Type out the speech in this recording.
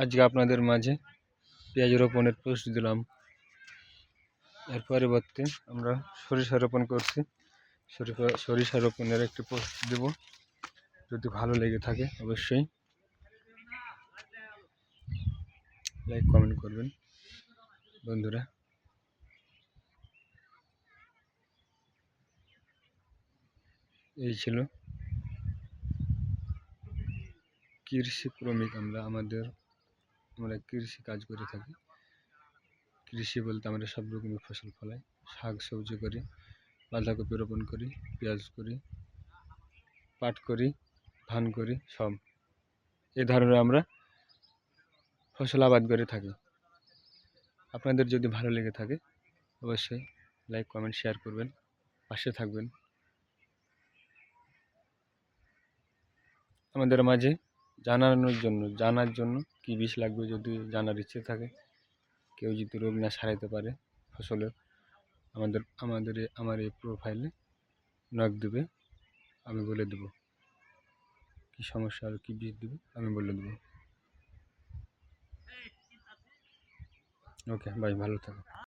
আজকে আপনাদের মাঝে পেঁয়াজ রোপণের পোস্ট দিলাম। এর পরিবর্তে আমরা সরিষা রোপণ করছি। সরিষা রোপণের একটি পোস্ট দেব। যদি ভালো লেগে থাকে অবশ্যই লাইক কমেন্ট করবেন বন্ধুরা। এই ছিল কৃষি শ্রমিক। আমরা কৃষি কাজ করে থাকি। কৃষি বলতে আমরা সব রকমের ফসল ফলাই, শাক সবজি করি, বাঁধাকপি রোপণ করি, পেঁয়াজ করি, পাট করি, ধান করি, সব এ ধরনের আমরা ফসল আবাদ করে থাকি। আপনাদের যদি ভালো লেগে থাকে অবশ্যই লাইক কমেন্ট শেয়ার করবেন, পাশে থাকবেন। আমাদের মাঝে জানার জন্য কি বীজ লাগবে যদি জানার ইচ্ছে থাকে, কেউ যদি রোগ না সারাইতে পারে ফসলের, আমার এই প্রোফাইলে নক দেবে, আমি বলে দেবো কি সমস্যা আর কি বীজ দেবে, আমি বলে দেবো। ওকে ভাই, ভালো থাকো।